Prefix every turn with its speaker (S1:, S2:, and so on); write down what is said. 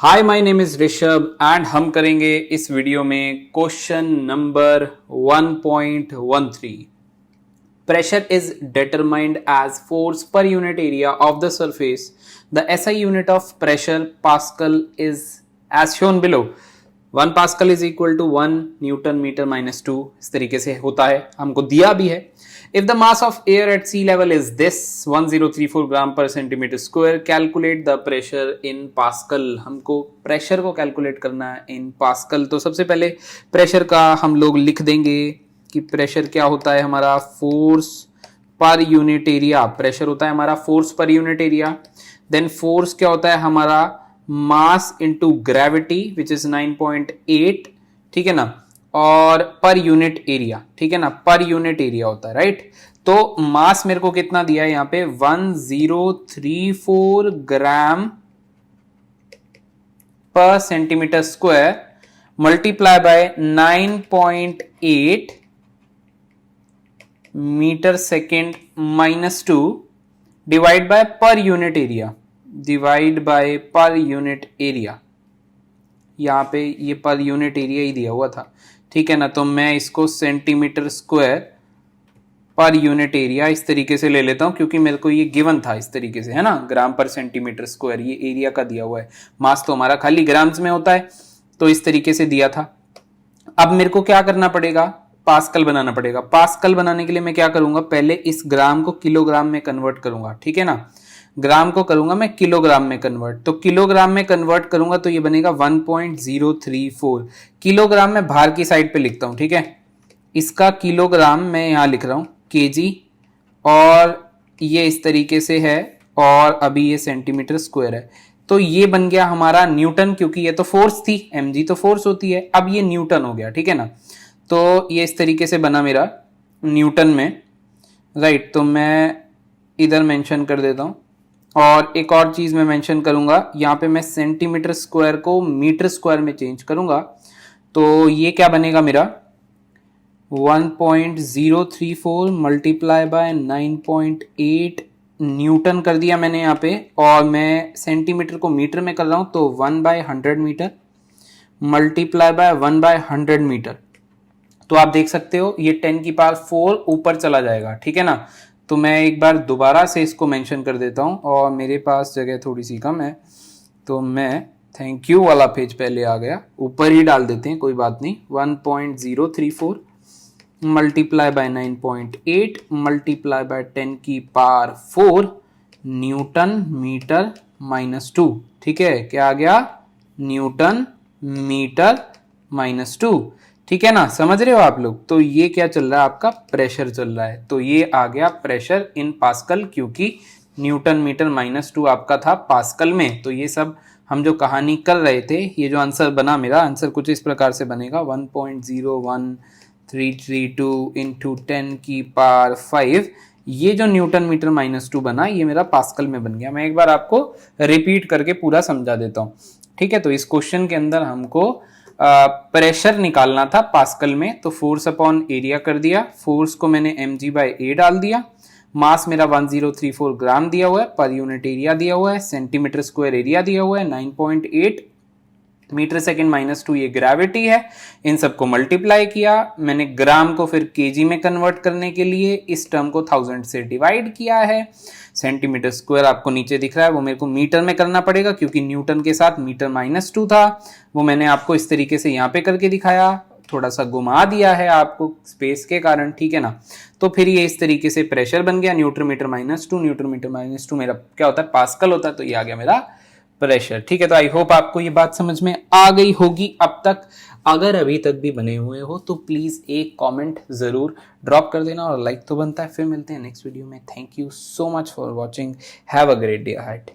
S1: Hi my name is Rishabh and हम करेंगे इस वीडियो में question number 1.13। Pressure is determined as force per unit area of the surface. The SI unit of pressure pascal is as shown below. 1 pascal is equal to 1 newton metre minus 2। इस तरीके से होता है, हमको दिया भी है। If the mass of air at sea level is this 1034 gram per centimetre square, calculate the pressure in pascal. हमको प्रेशर को कैलकुलेट करना है इन पास्कल। तो सबसे पहले प्रेशर का हम लोग लिख देंगे कि प्रेशर क्या होता है हमारा, force per unit area. Pressure होता है हमारा force per unit area. Then force क्या होता है हमारा, mass into gravity which is 9.8, ठीक है ना, और पर यूनिट एरिया, ठीक है ना, पर यूनिट एरिया होता है, राइट। तो मास मेरे को कितना दिया है यहाँ पे, 1034 gram per centimetre square multiply by 9.8 metre second minus 2 divide by per unit area, divide by per unit area. यहाँ पे ये पर यूनिट एरिया ही दिया हुआ था, ठीक है ना। तो मैं इसको सेंटीमीटर स्क्वायर पर यूनिट एरिया इस तरीके से ले लेता हूं, क्योंकि मेरे को ये गिवन था इस तरीके से, है ना, ग्राम पर सेंटीमीटर स्क्वायर, ये एरिया का दिया हुआ है। मास तो हमारा खाली ग्राम्स में होता है, तो इस तरीके से दिया था। अब मेरे को क्या करना पड़ेगा, पास्कल बनाना पड़ेगा। पास्कल बनाने के लिए मैं क्या करूंगा, पहले इस ग्राम को किलोग्राम में कन्वर्ट करूंगा, ठीक है ना। ग्राम को करूंगा मैं किलोग्राम में कन्वर्ट, तो किलोग्राम में कन्वर्ट करूंगा तो ये बनेगा 1.034। किलोग्राम में बाहर की साइड पे लिखता हूं, ठीक है। इसका किलोग्राम मैं यहां लिख रहा हूं केजी, और ये इस तरीके से है, और अभी ये सेंटीमीटर स्क्वायर है। तो ये बन गया हमारा न्यूटन, क्योंकि ये तो फोर्स थी, mg तो फोर्स होती है, अब ये न्यूटन हो गया, ठीक है ना। तो ये इस तरीके से बना मेरा न्यूटन में, राइट। तो मैं इधर मेंशन कर देता हूं, और एक और चीज मैं मेंशन करूंगा, यहाँ पे मैं सेंटीमीटर स्क्वायर को मीटर स्क्वायर में चेंज करूंगा। तो ये क्या बनेगा मेरा, 1.034 मल्टीप्लाई बाय 9.8 न्यूटन कर दिया मैंने यहाँ पे, और मैं सेंटीमीटर को मीटर में कर रहा हूं, तो 1/100 मीटर मल्टीप्लाई बाय 1/100 मीटर। तो आप देख सकते हो ये 10 की पावर 4 ऊपर चला जाएगा, ठीक है ना। तो मैं एक बार दोबारा से इसको मेंशन कर देता हूं, और मेरे पास जगह थोड़ी सी कम है, तो मैं थैंक यू वाला पेज पहले आ गया, ऊपर ही डाल देते हैं, कोई बात नहीं। 1.034 मल्टीप्लाई बाय 9.8 मल्टीप्लाई बाय 10 की पावर 4 न्यूटन मीटर माइनस 2, ठीक है। क्या आ गया, न्यूटन मीटर माइनस 2, ठीक है ना, समझ रहे हो आप लोग। तो ये क्या चल रहा है, आपका प्रेशर चल रहा है। तो ये आ गया प्रेशर इन पास्कल, क्योंकि न्यूटन मीटर माइनस 2 आपका था पास्कल में। तो ये सब हम जो कहानी कर रहे थे, ये जो आंसर बना, मेरा आंसर कुछ इस प्रकार से बनेगा, 1.01332 इंटू 10 की पावर 5। ये जो न्यूटन मीटर माइनस 2 बना, ये मेरा पास्कल में बन गया। मैं एक बार आपको रिपीट करके पूरा समझा देता हूँ, ठीक है। तो इस क्वेश्चन के अंदर हमको प्रेशर निकालना था पास्कल में, तो फोर्स अपॉन एरिया कर दिया। फोर्स को मैंने mg/a डाल दिया। मास मेरा 1034 ग्राम दिया हुआ है, पर यूनिट एरिया दिया हुआ है, सेंटीमीटर स्क्वायर एरिया दिया हुआ है, 9.8 मीटर सेकेंड माइनस 2 ये ग्रेविटी है। इन सबको मल्टीप्लाई किया मैंने, ग्राम को फिर केजी में कन्वर्ट करने के लिए इस टर्म को 1000 से डिवाइड किया है। सेंटीमीटर स्क्वायर आपको नीचे दिख रहा है, वो मेरे को मीटर में करना पड़ेगा, क्योंकि न्यूटन के साथ मीटर माइनस 2 था। वो मैंने आपको इस तरीके से यहाँ पे करके दिखाया, थोड़ा सा घुमा दिया है आपको स्पेस के कारण, ठीक है ना। तो फिर ये इस तरीके से प्रेशर बन गया, newton metre minus 2। Newton metre minus 2 मेरा क्या होता है, पास्कल होता है। तो ये आ गया मेरा प्रेशर, ठीक है। तो आई होप आपको ये बात समझ में आ गई होगी अब तक। अगर अभी तक भी बने हुए हो तो प्लीज एक कमेंट जरूर ड्रॉप कर देना, और लाइक तो बनता है। फिर मिलते हैं नेक्स्ट वीडियो में। Thank you so much for watching, have a great day ahead.